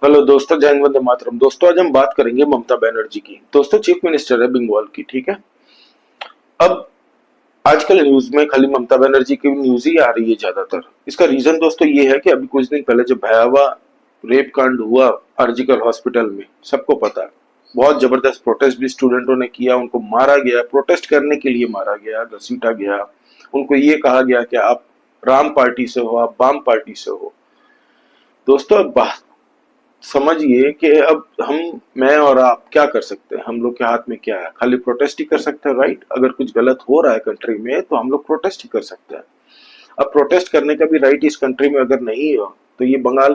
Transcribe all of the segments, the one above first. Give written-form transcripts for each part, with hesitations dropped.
Hello दोस्तों, जय हिंद, वंदे मातरम। दोस्तों, आज हम बात करेंगे ममता बनर्जी की। दोस्तों, चीफ मिनिस्टर है बंगाल की, ठीक है। अब आजकल न्यूज में खाली ममता बनर्जी की न्यूज ही आ रही है ज्यादातर। इसका रीजन दोस्तों ये है कि अभी कुछ दिन पहले जो भयावह रेप कांड हुआ आरजीकर हॉस्पिटल में, सबको पता है। बहुत जबरदस्त प्रोटेस्ट भी स्टूडेंटों ने किया, उनको मारा गया, प्रोटेस्ट करने के लिए मारा गया, घसीटा गया। उनको ये कहा गया कि आप राम पार्टी से हो, आप वाम पार्टी से हो। दोस्तों, अब बात समझिए कि अब मैं और आप क्या कर सकते हैं। हम लोग के हाथ में क्या है? खाली प्रोटेस्ट ही कर सकते हैं, राइट। अगर कुछ गलत हो रहा है कंट्री में तो हम लोग प्रोटेस्ट ही कर सकते हैं। अब प्रोटेस्ट करने का भी राइट इस कंट्री में अगर नहीं हो तो ये बंगाल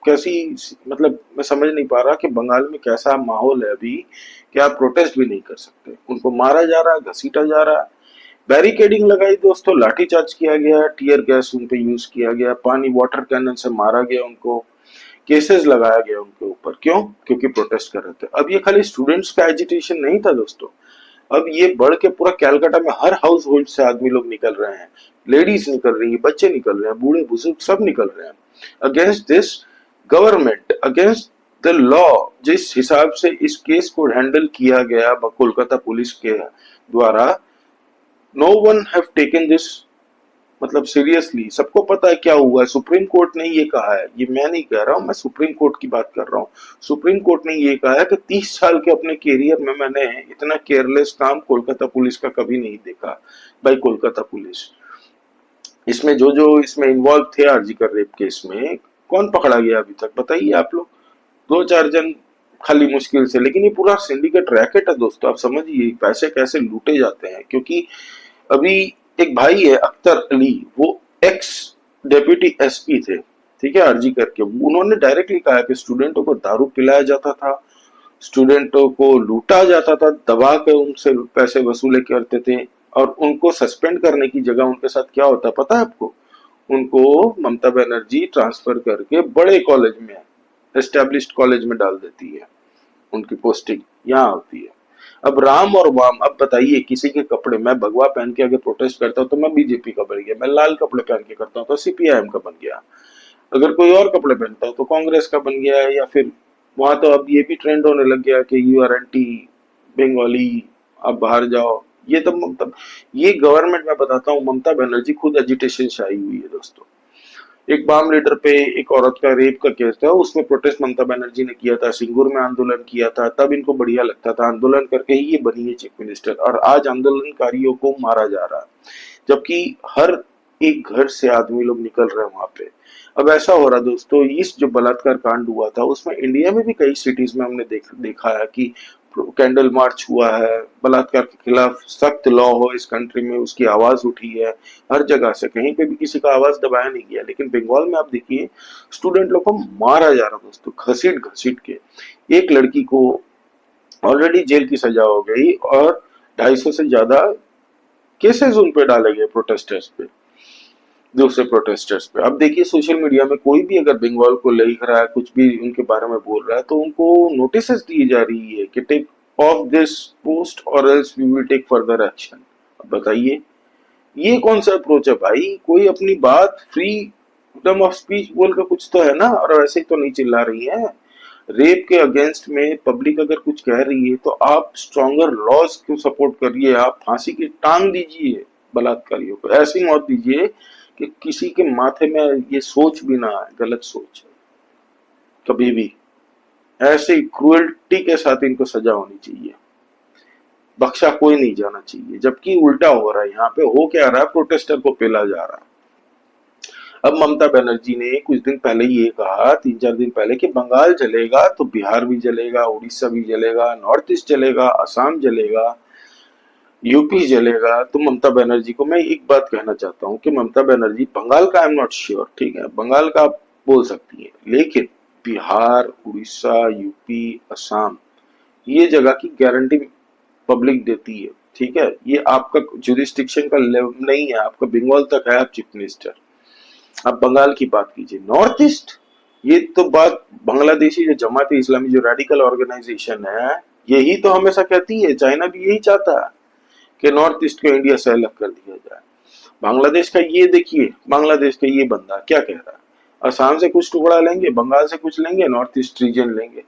कैसी, मतलब मैं समझ नहीं पा रहा कि बंगाल में कैसा माहौल है अभी कि आप प्रोटेस्ट भी नहीं कर सकते। उनको मारा जा रहा है, घसीटा जा रहा है, बैरिकेडिंग लगाई दोस्तों, लाठीचार्ज किया गया, टीयर गैस उन पे यूज किया गया, पानी वाटर कैनन से मारा गया उनको, केसेस लगाया गया उनके ऊपर। क्यों? क्योंकि प्रोटेस्ट कर रहे थे। अब ये खाली स्टूडेंट्स का एजिटेशन नहीं था दोस्तों, अब ये बढ़ के पूरा कैलकाटा में हर हाउस होल्ड से आदमी लोग निकल रहे हैं। लेडीज निकल रही है, बच्चे निकल रहे हैं, बूढ़े बुजुर्ग सब निकल रहे हैं against this government, against the law. जिस हिसाब से इस केस को हैंडल किया गया कोलकाता पुलिस के द्वारा, no one have taken this, मतलब सीरियसली। सबको पता है क्या हुआ है। सुप्रीम कोर्ट ने ये कहा है, ये मैं नहीं कह रहा हूं, मैं सुप्रीम कोर्ट की बात कर रहा हूं। सुप्रीम कोर्ट ने ये कहा है कि 30 साल के अपने कैरियर में मैंने इतना केयरलेस काम कोलकाता पुलिस का कभी नहीं देखा। भाई कोलकाता पुलिस, इसमें जो जो इसमें इन्वॉल्व थे आरजीकर रेप केस में, कौन पकड़ा गया अभी तक? बताइए आप लोग। दो चार जन खाली मुश्किल से, लेकिन ये पूरा सिंडिकेट रैकेट है दोस्तों। आप समझिए पैसे कैसे लूटे जाते हैं। क्योंकि अभी एक भाई है अख्तर अली, वो एक्स डेप्यूटी एसपी थे, ठीक है, आरजी करके। उन्होंने डायरेक्टली कहा कि स्टूडेंटों को दारू पिलाया जाता था, स्टूडेंटों को लूटा जाता था, दबा के उनसे पैसे वसूले करते थे। और उनको सस्पेंड करने की जगह उनके साथ क्या होता है पता है आपको? उनको ममता बनर्जी ट्रांसफर करके बड़े कॉलेज में, एस्टेब्लिश्ड कॉलेज में डाल देती है। उनकी पोस्टिंग यहाँ होती है। अब राम और वाम, अब बताइए, किसी के कपड़े, मैं भगवा पहन के अगर प्रोटेस्ट करता हूँ तो मैं बीजेपी का बन गया, मैं लाल कपड़े पहन के करता हूँ तो सीपीआईएम का बन गया, अगर कोई और कपड़े पहनता हूँ तो कांग्रेस का बन गया। या फिर वहां तो अब ये भी ट्रेंड होने लग गया कि यू आर एंटी बंगाली, आप बाहर जाओ। ये तो मतलब ये गवर्नमेंट, मैं बताता हूँ, ममता बनर्जी खुद एजिटेशन से आई हुई है दोस्तों। एक बाम लीडर पे एक औरत का रेप का केस था, उसमें प्रोटेस्ट ममता बनर्जी ने किया था, सिंगूर में आंदोलन किया था, तब इनको बढ़िया लगता था। आंदोलन करके ही ये बनी है चीफ मिनिस्टर, और आज आंदोलनकारियों को मारा जा रहा है, जबकि हर एक घर से आदमी लोग निकल रहे हैं वहां पे। अब ऐसा हो रहा दोस्तों, इस जो बलात्कार कांड हुआ था उसमें इंडिया में भी कई सिटीज में हमने देखा है कि कैंडल मार्च हुआ है, बलात्कार के खिलाफ सख्त लॉ हो इस कंट्री में, उसकी आवाज उठी है हर जगह से। कहीं पे भी किसी का आवाज दबाया नहीं गया। लेकिन बंगाल में आप देखिए, स्टूडेंट लोग को मारा जा रहा दोस्तों, घसीट घसीट के। एक लड़की को ऑलरेडी जेल की सजा हो गई और 250 से ज्यादा केसेस उन पे डाले गए प्रोटेस्टर्स पे, दूसरे प्रोटेस्टर्स पे। अब देखिए सोशल मीडिया में कोई भी अगर बंगाल को लिख रहा है, कुछ भी उनके बारे में बोल रहा है, तो उनको नोटिस दी जा रही है कि टेक ऑफ दिस पोस्ट और else we will take further action. अब बताइए, ये कौन सा अप्रोच है भाई? कोई अपनी बात फ्रीडम ऑफ स्पीच बोल के कुछ तो है ना, और वैसे ही तो नहीं चिल्ला रही है। रेप के अगेंस्ट में पब्लिक अगर कुछ कह रही है तो आप स्ट्रॉन्गर लॉज क्यों सपोर्ट करिए? आप फांसी की टांग दीजिए बलात्कारियों को, ऐसी मौत दीजिए कि किसी के माथे में ये सोच भी ना आए, गलत सोच है कभी भी। ऐसे क्रुएल्टी के साथ इनको सजा होनी चाहिए, बख्शा कोई नहीं जाना चाहिए। जबकि उल्टा हो रहा है, यहाँ पे हो क्या रहा है, प्रोटेस्टर को पेला जा रहा है। अब ममता बनर्जी ने कुछ दिन पहले ये कहा, 3-4 दिन पहले, कि बंगाल जलेगा तो बिहार भी जलेगा, उड़ीसा भी जलेगा, नॉर्थ ईस्ट जलेगा, असम जलेगा, यूपी जलेगा। तो ममता बनर्जी को मैं एक बात कहना चाहता हूँ कि ममता बनर्जी, बंगाल का आई एम नॉट श्योर, ठीक है, बंगाल का आप बोल सकती है, लेकिन बिहार, उड़ीसा, यूपी, असम, ये जगह की गारंटी पब्लिक देती है, ठीक है। ये आपका जुरिस्डिक्शन का लेवल नहीं है, आपका बंगाल तक है, आप चीफ मिनिस्टर। आप बंगाल की बात कीजिए। नॉर्थ ईस्ट, ये तो बात बांग्लादेशी जो जमात इस्लामी, जो रेडिकल ऑर्गेनाइजेशन है, यही तो हमेशा कहती है, चाइना भी यही चाहता है कि नॉर्थ ईस्ट को इंडिया से अलग कर दिया जाए। बांग्लादेश का ये देखिए, बांग्लादेश का ये बंदा क्या कह रहा है, असम से कुछ टुकड़ा लेंगे, बंगाल से कुछ लेंगे, नॉर्थ ईस्ट रीजन लेंगे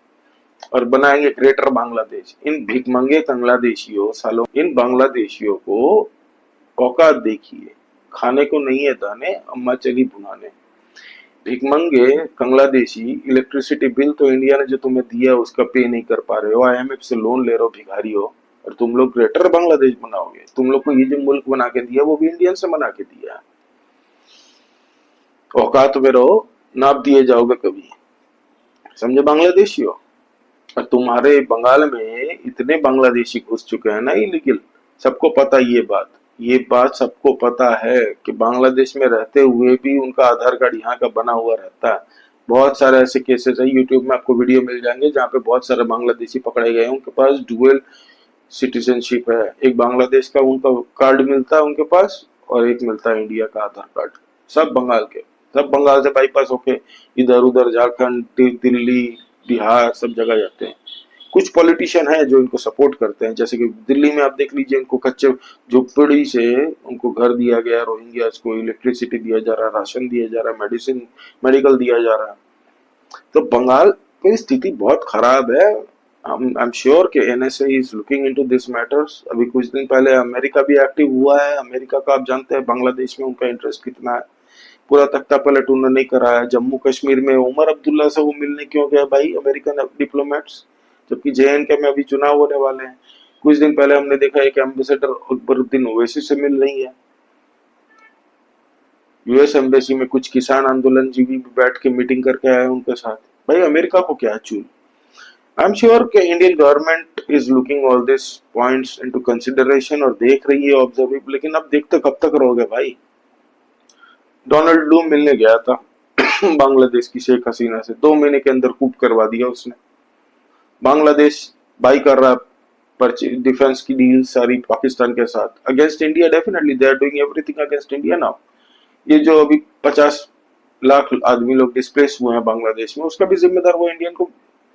और बनाएंगे ग्रेटर बांग्लादेश। इन भिखमंगे बांग्लादेशियों सालों, इन बांग्लादेशियों को औकात देखिए, खाने को नहीं है दाने, अम्मा चली भुनाने। भिखमंगे बांग्लादेशी, इलेक्ट्रिसिटी बिल तो इंडिया ने जो तुम्हें दिया उसका पे नहीं कर पा रहे हो, आईएमएफ से लोन ले रहे हो भिखारी हो, और तुम लोग ग्रेटर बांग्लादेश बनाओगे। तुम लोग को ये जो मुल्क बना के दिया वो भी इंडियन से बना के दिया। औकात में रहो, नाप दिए जाओगे कभी, समझे बांग्लादेशी हो। और तुम्हारे बंगाल में इतने बांग्लादेशी घुस चुके हैं ना इलीगल, सबको पता ये बात सबको पता है कि बांग्लादेश में रहते हुए भी उनका आधार कार्ड यहाँ का बना हुआ रहता है। बहुत सारे ऐसे केसेस है, यूट्यूब में आपको वीडियो मिल जाएंगे जहाँ पे बहुत सारे बांग्लादेशी पकड़े गए हैं, उनके पास डुअल सिटीजनशिप है। एक बांग्लादेश का उनका कार्ड मिलता है उनके पास, और एक मिलता है इंडिया का आधार कार्ड। सब बंगाल के, सब बंगाल से बाईपास होके इधर उधर झारखंड, दिल्ली, बिहार, सब जगह जाते हैं। कुछ पॉलिटिशियन है जो इनको सपोर्ट करते हैं, जैसे कि दिल्ली में आप देख लीजिए, इनको कच्चे झोपड़ी से उनको घर दिया गया, रोहिंग्यास को इलेक्ट्रिसिटी दिया जा रहा है, राशन दिया जा रहा है, मेडिसिन मेडिकल दिया जा रहा है। तो बंगाल की स्थिति बहुत खराब है। आई एम श्योर कि NSA is looking into this matters. अभी कुछ दिन पहले अमेरिका भी एक्टिव हुआ है। अमेरिका का आप जानते हैं बांग्लादेश में उनका इंटरेस्ट कितना है। पूरा तख्ता पलट उन्होंने नहीं करा है। जम्मू कश्मीर में उमर अब्दुल्ला से वो मिलने क्यों गया भाई, अमेरिकन डिप्लोमेट्स, जबकि जेएनके में अभी चुनाव होने वाले हैं। कुछ दिन पहले हमने देखा एक एम्बेसडर अकबरुद्दीन ओवैसी से मिल रही है। यूएस एम्बेसी में कुछ किसान आंदोलन जीवी भी बैठ के मीटिंग करके आए उनके साथ। भाई अमेरिका को क्या चूल। आई एम श्योर कि Indian government is looking all this points into consideration और देख रही है, ऑब्जर्व। लेकिन अब देखते कब तक रहोगे भाई। डोनाल्ड लू मिलने गया था बांग्लादेश की शेख हसीना से, 2 महीने के अंदर कूप करवा दिया उसने। बांग्लादेश बाई कर रहा डिफेंस की डील सारी पाकिस्तान के साथ against India. Definitely they are doing everything against India now. ये जो अभी 50 लाख आदमी लोग डिस्प्लेस हुए हैं बांग्लादेश में, उसका भी जिम्मेदार वो इंडियन को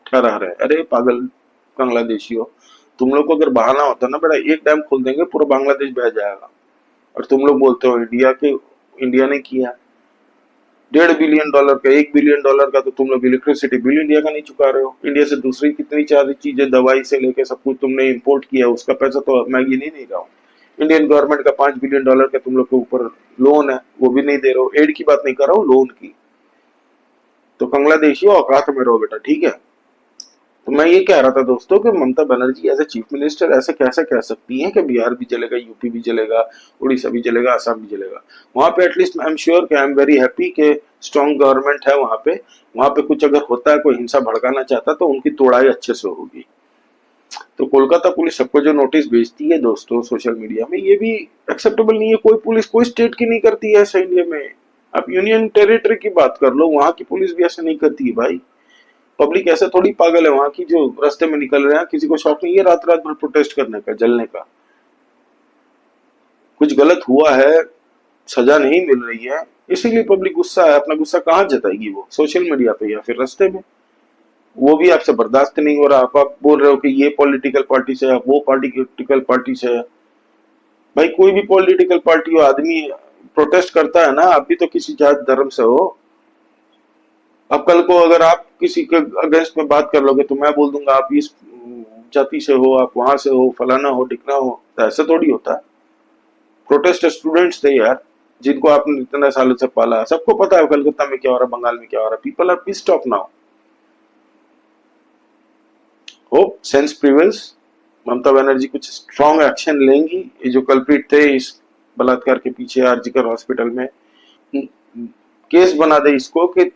ठहरा रहे हैं। अरे पागल बांग्लादेशियों, तुम लोग को अगर बहाना होता ना बेटा, एक डैम खोल देंगे पूरा बांग्लादेश बह जाएगा। और तुम लोग बोलते हो इंडिया ने किया। $1.5 बिलियन का, $1 बिलियन का तो तुम लोग इलेक्ट्रिसिटी बिल इंडिया का नहीं चुका रहे हो। इंडिया से दूसरी कितनी सारी चीजें, दवाई से लेके सब कुछ तुमने इंपोर्ट किया, उसका पैसा तो मैं गिन ही नहीं रहा हूँ। इंडियन गवर्नमेंट का $5 बिलियन का तुम लोग के ऊपर लोन है, वो भी नहीं दे रहे हो। एड की बात नहीं कर रहा हूँ, लोन की। तो बांग्लादेशी औकात में रहो बेटा, ठीक है। तो मैं ये कह रहा था दोस्तों कि Mamata Banerjee as a chief minister ऐसे कैसे कह सकती हैं कि बिहार भी चलेगा, यूपी भी चलेगा, उड़ीसा भी चलेगा, असम भी चलेगा। वहां पे एटलीस्ट आई एम श्योर कि आई एम वेरी हैप्पी कि स्ट्रॉन्ग गवर्नमेंट है वहां पे। वहां पे कुछ अगर होता है, कोई हिंसा भड़काना चाहता तो उनकी तोड़ाई अच्छे से होगी। तो कोलकाता पुलिस सबको जो नोटिस भेजती है दोस्तों सोशल मीडिया में, ये भी एक्सेप्टेबल नहीं है। कोई पुलिस कोई स्टेट की नहीं करती है ऐसा इंडिया में। आप यूनियन टेरिटरी की बात कर लो, वहां की पुलिस भी ऐसा नहीं करती है भाई। पब्लिक ऐसे थोड़ी पागल है वहां की जो रास्ते में निकल रहे हैं, किसी को शौक नहीं है रात रात भर प्रोटेस्ट करने का, जलने का। कुछ गलत हुआ है, सजा नहीं मिल रही है, इसीलिए पब्लिक गुस्सा है। अपना गुस्सा कहाँ जताएगी वो, सोशल मीडिया पे या फिर रास्ते में। वो भी आपसे बर्दाश्त नहीं हो रहा। आप बोल रहे हो कि ये पॉलिटिकल पार्टी से, आप वो पॉलिटिकल पार्टी से। भाई कोई भी पॉलिटिकल पार्टी हो, आदमी प्रोटेस्ट करता है ना, आप भी तो किसी जात धर्म से हो। अब कल को अगर आप किसी के अगेंस्ट में बात कर लोगे तो मैं बोल दूंगा आप इस जाति से हो, आप वहां से हो, फलाना हो, टिकना हो। तो ऐसा थोड़ी होता है। प्रोटेस्ट स्टूडेंट्स थे यार, जिनको आपने इतने सालों से पाला। सबको पता है कलकत्ता में क्या हो रहा है, बंगाल में क्या हो रहा है। People are pissed off now. Hope sense prevails. Mamata Banerjee कुछ स्ट्रॉन्ग एक्शन लेंगी। ये जो कल्प्रिट थे इस बलात्कार के पीछे आरजीकर हॉस्पिटल में, केस बना दे इसको कि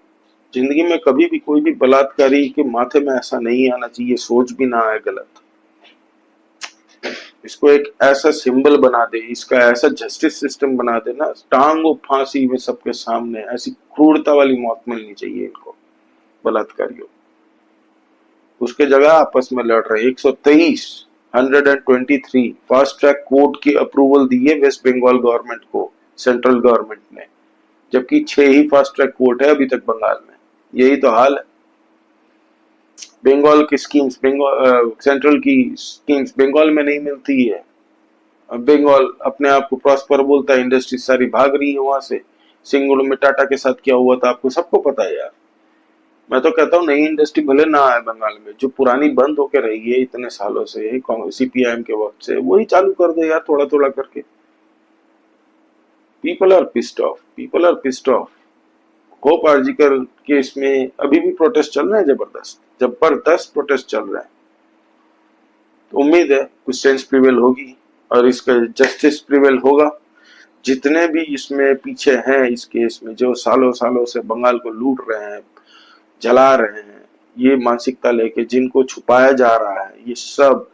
जिंदगी में कभी भी कोई भी बलात्कारी के माथे में ऐसा नहीं आना चाहिए, सोच भी ना आए गलत। इसको एक ऐसा सिंबल बना दे, इसका ऐसा जस्टिस सिस्टम बना दे ना, टांग फांसी में सबके सामने। ऐसी क्रूरता वाली मौत मिलनी चाहिए इनको, बलात्कारियों। उसके जगह आपस में लड़ रहे 123 फास्ट ट्रैक कोर्ट की अप्रूवल दी है वेस्ट बंगाल गवर्नमेंट को, सेंट्रल गवर्नमेंट ने, जबकि 6 ही फास्ट ट्रैक कोर्ट है अभी तक बंगाल में। यही तो हाल है। बंगाल की स्कीम्स, सेंट्रल की स्कीम्स बंगाल में नहीं मिलती है। बंगाल अपने आप को प्रॉस्पर बोलता है, इंडस्ट्री सारी भाग रही है वहां से। सिंगुल में टाटा के साथ क्या हुआ था आपको सबको पता है यार। मैं तो कहता हूँ नई इंडस्ट्री भले ना आए बंगाल में, जो पुरानी बंद होकर रही है इतने सालों से सीपीआईएम के वक्त से, वही चालू कर दो यार थोड़ा थोड़ा करके। People are pissed of, people are pissed of. Hope RG Kar case में अभी भी प्रोटेस्ट चल रहे हैं, जबरदस्त जबरदस्त प्रोटेस्ट चल रहे हैं। तो उम्मीद है कुछ सेंस प्रिवेल होगी और इसका जस्टिस प्रिवेल होगा। जितने भी इसमें पीछे हैं इस केस में, जो सालों सालों से बंगाल को लूट रहे हैं, जला रहे हैं, ये मानसिकता लेके जिनको छुपाया जा रहा है, ये सब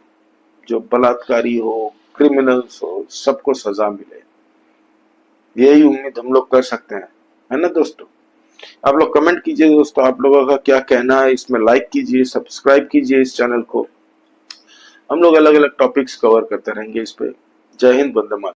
जो बलात्कारी हो, क्रिमिनल्स हो, सबको सजा मिले, यही उम्मीद हम लोग कर सकते हैं, है ना दोस्तों। आप लोग कमेंट कीजिए दोस्तों, आप लोगों का क्या कहना है इसमें। लाइक कीजिए, सब्सक्राइब कीजिए इस चैनल को। हम लोग अलग अलग टॉपिक्स कवर करते रहेंगे इस पे। जय हिंद, वंदे मातरम।